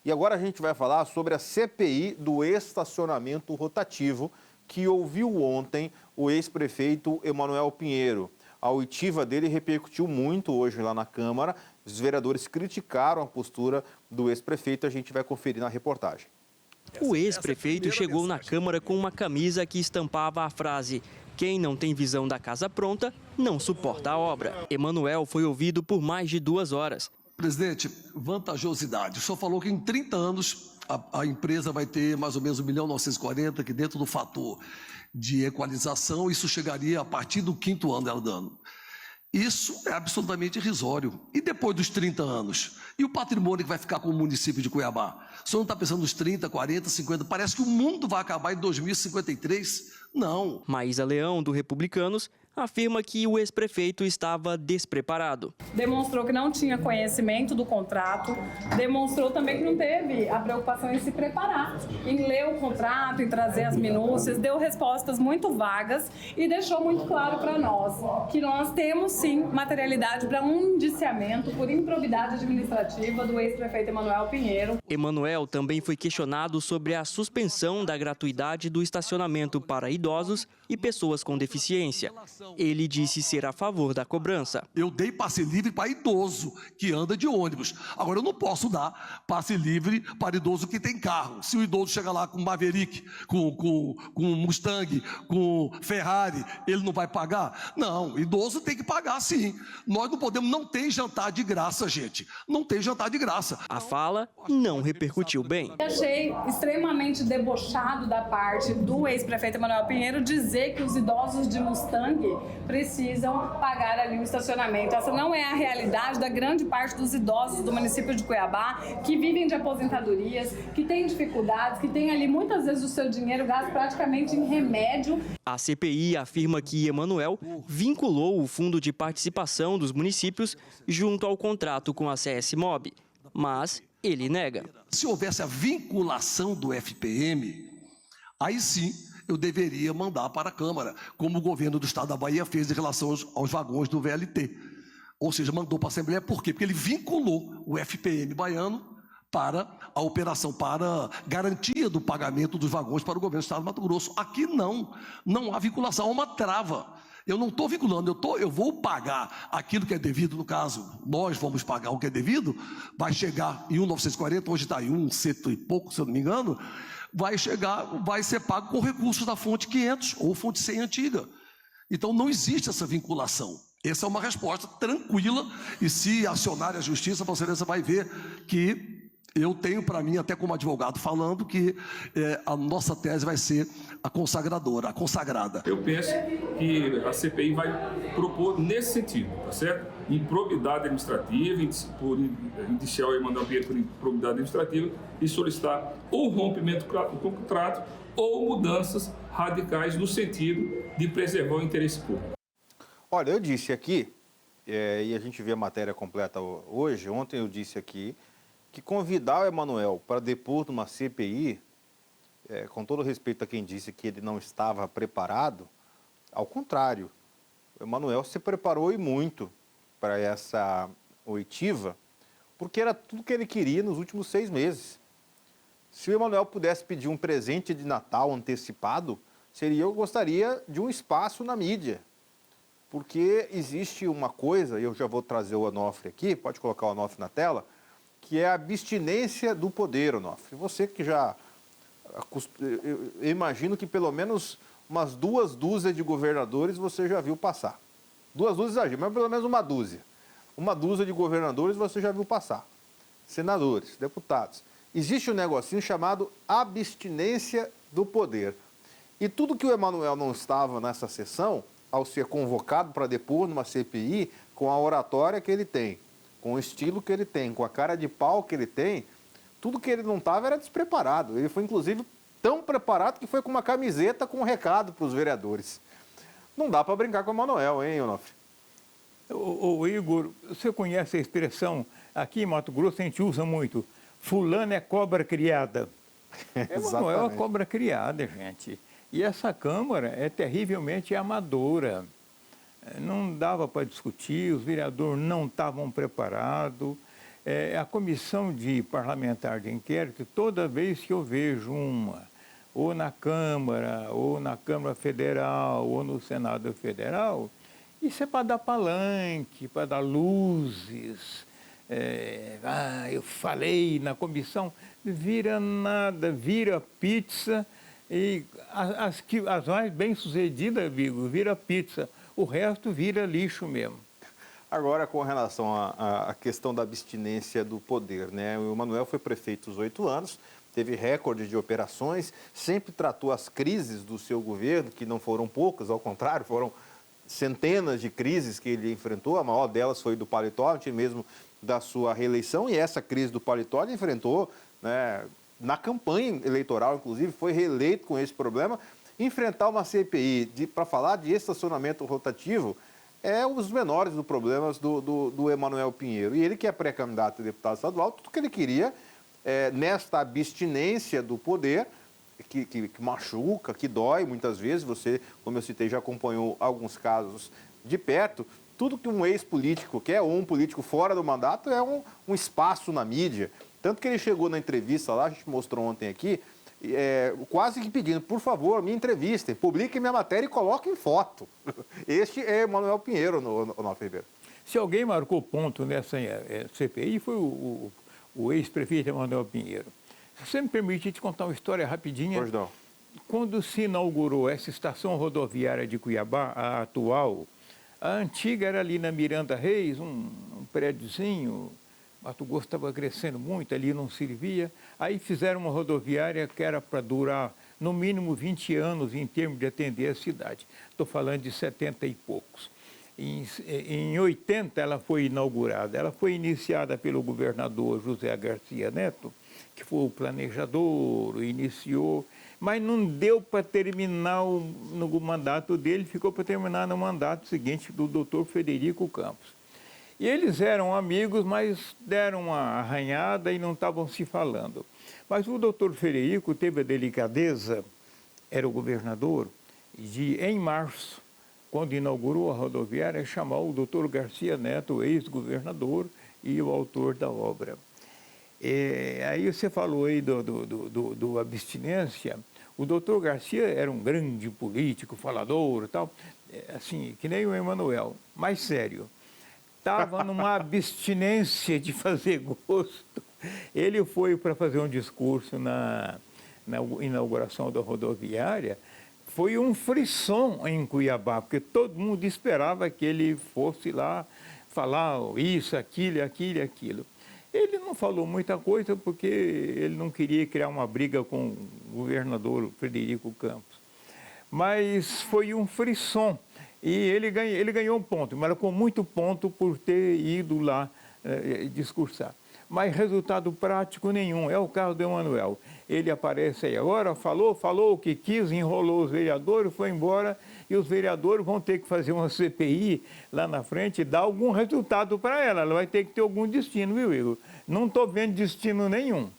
E agora a gente vai falar sobre a CPI do estacionamento rotativo, que ouviu ontem o ex-prefeito Emanuel Pinheiro. A oitiva dele repercutiu muito hoje lá na Câmara. Os vereadores criticaram a postura do ex-prefeito. A gente vai conferir na reportagem. O ex-prefeito chegou na Câmara com uma camisa que estampava a frase: "Quem não tem visão da casa pronta, não suporta a obra". Emanuel foi ouvido por mais de 2 horas. Presidente, vantajosidade. O senhor falou que em 30 anos a empresa vai ter mais ou menos 1.940.000, que dentro do fator de equalização, isso chegaria a partir do 5º ano dela dando. Isso é absolutamente irrisório. E depois dos 30 anos? E o patrimônio que vai ficar com o município de Cuiabá? O senhor não está pensando nos 30, 40, 50? Parece que o mundo vai acabar em 2053? Não. Maísa Leão, do Republicanos, afirma que o ex-prefeito estava despreparado. Demonstrou que não tinha conhecimento do contrato, demonstrou também que não teve a preocupação em se preparar, em ler o contrato, em trazer as minúcias, deu respostas muito vagas e deixou muito claro para nós que nós temos sim materialidade para um indiciamento por improbidade administrativa do ex-prefeito Emanuel Pinheiro. Emanuel também foi questionado sobre a suspensão da gratuidade do estacionamento para idosos e pessoas com deficiência. Ele disse ser a favor da cobrança. Eu dei passe livre para idoso que anda de ônibus. Agora, eu não posso dar passe livre para idoso que tem carro. Se o idoso chega lá com Maverick, com Mustang, com Ferrari, ele não vai pagar? Não, idoso tem que pagar sim. Nós não podemos, não tem jantar de graça, gente. Não tem jantar de graça. A fala não repercutiu bem. Achei extremamente debochado da parte do ex-prefeito Emanuel Pinheiro dizer que os idosos de Mustang precisam pagar ali o estacionamento. Essa não é a realidade da grande parte dos idosos do município de Cuiabá, que vivem de aposentadorias, que têm dificuldades, que têm ali muitas vezes o seu dinheiro gasto praticamente em remédio. A CPI afirma que Emanuel vinculou o fundo de participação dos municípios junto ao contrato com a CS Mob, mas ele nega. Se houvesse a vinculação do FPM, aí sim eu deveria mandar para a Câmara, como o governo do Estado da Bahia fez em relação aos vagões do VLT. Ou seja, mandou para a Assembleia, por quê? Porque ele vinculou o FPM baiano para a operação, para garantia do pagamento dos vagões para o governo do Estado do Mato Grosso. Aqui não há vinculação, há uma trava. Eu não estou vinculando, eu vou pagar aquilo que é devido, no caso, nós vamos pagar o que é devido, vai chegar em 1.940, hoje está em 100 e pouco, se eu não me engano, vai ser pago com recursos da fonte 500 ou fonte 100 antiga. Então não existe essa vinculação. Essa é uma resposta tranquila e se acionar a justiça, a Vossa Excelência vai ver que eu tenho para mim, até como advogado, falando que a nossa tese vai ser a consagradora, a consagrada. Eu penso que a CPI vai propor nesse sentido, tá certo? Improbidade administrativa, por indiciar o Emanuel Pinheiro por improbidade administrativa e solicitar ou rompimento do contrato ou mudanças radicais no sentido de preservar o interesse público. Olha, eu disse aqui, e a gente vê a matéria completa hoje, ontem eu disse aqui, que convidar o Emanuel para depor numa CPI, com todo respeito a quem disse que ele não estava preparado, ao contrário, o Emanuel se preparou e muito para essa oitiva, porque era tudo que ele queria nos últimos 6 meses. Se o Emanuel pudesse pedir um presente de Natal antecipado, eu gostaria de um espaço na mídia, porque existe uma coisa, e eu já vou trazer o Onofre aqui, pode colocar o Onofre na tela, que é a abstinência do poder, Onofre. Você que já... Eu imagino que pelo menos umas 2 dúzias de governadores você já viu passar. 2 dúzias exagero, mas pelo menos uma dúzia. Uma dúzia de governadores você já viu passar. Senadores, deputados. Existe um negocinho chamado abstinência do poder. E tudo que o Emanuel não estava nessa sessão, ao ser convocado para depor numa CPI, com a oratória que ele tem, com o estilo que ele tem, com a cara de pau que ele tem, tudo que ele não estava era despreparado. Ele foi, inclusive, tão preparado que foi com uma camiseta com um recado para os vereadores. Não dá para brincar com o Emanuel, hein, Onofre? Ô Igor, você conhece a expressão, aqui em Mato Grosso a gente usa muito, fulano é cobra criada. Emanuel é uma cobra criada, gente. E essa Câmara é terrivelmente amadora. Não dava para discutir, os vereadores não estavam preparados. A comissão parlamentar de inquérito, toda vez que eu vejo uma, ou na Câmara Federal, ou no Senado Federal, isso é para dar palanque, para dar luzes. Eu falei na comissão, vira nada, vira pizza, e as mais bem-sucedidas, vira pizza, o resto vira lixo mesmo. Agora, com relação à questão da abstinência do poder, né? O Emanuel foi prefeito aos 8 anos, teve recorde de operações, sempre tratou as crises do seu governo, que não foram poucas, ao contrário, foram centenas de crises que ele enfrentou, a maior delas foi do paletó, antes mesmo da sua reeleição, e essa crise do paletó ele enfrentou, né, na campanha eleitoral, inclusive, foi reeleito com esse problema. Enfrentar uma CPI para falar de estacionamento rotativo é um dos menores dos problemas do Emanuel Pinheiro. E ele, que é pré-candidato a deputado estadual, tudo que ele queria, nesta abstinência do poder, que machuca, que dói muitas vezes, você, como eu citei, já acompanhou alguns casos de perto, tudo que um ex-político quer, ou um político fora do mandato, é um espaço na mídia. Tanto que ele chegou na entrevista lá, a gente mostrou ontem aqui, quase que pedindo, por favor, me entrevistem, publiquem minha matéria e coloquem foto. Este é Emanuel Pinheiro, Onofre Ribeiro. Se alguém marcou ponto nessa CPI, foi o ex-prefeito Emanuel Pinheiro. Se você me permite te contar uma história rapidinha. Pois não. Quando se inaugurou essa estação rodoviária de Cuiabá, a atual, a antiga era ali na Miranda Reis, um prédiozinho. Mato Grosso estava crescendo muito, ali não servia. Aí fizeram uma rodoviária que era para durar no mínimo 20 anos em termos de atender a cidade. Estou falando de 70 e poucos. Em 80 ela foi inaugurada. Ela foi iniciada pelo governador José Garcia Neto, que foi o planejador, iniciou, mas não deu para terminar no mandato dele, ficou para terminar no mandato seguinte do doutor Frederico Campos. E eles eram amigos, mas deram uma arranhada e não estavam se falando. Mas o doutor Frederico teve a delicadeza, era o governador, de, em março, quando inaugurou a rodoviária, chamar o doutor Garcia Neto, o ex-governador e o autor da obra. Aí você falou aí do abstinência. O doutor Garcia era um grande político, falador e tal, assim, que nem o Emanuel, mais sério. Estava numa abstinência de fazer gosto. Ele foi para fazer um discurso na inauguração da rodoviária. Foi um frisson em Cuiabá, porque todo mundo esperava que ele fosse lá falar isso, aquilo. Ele não falou muita coisa porque ele não queria criar uma briga com o governador Frederico Campos. Mas foi um frisson. E ele ganhou um ponto, marcou muito ponto por ter ido lá discursar. Mas resultado prático nenhum, é o caso do Emanuel. Ele aparece aí agora, falou o que quis, enrolou os vereadores, foi embora, e os vereadores vão ter que fazer uma CPI lá na frente e dar algum resultado para ela. Ela vai ter que ter algum destino, viu, Igor? Não estou vendo destino nenhum.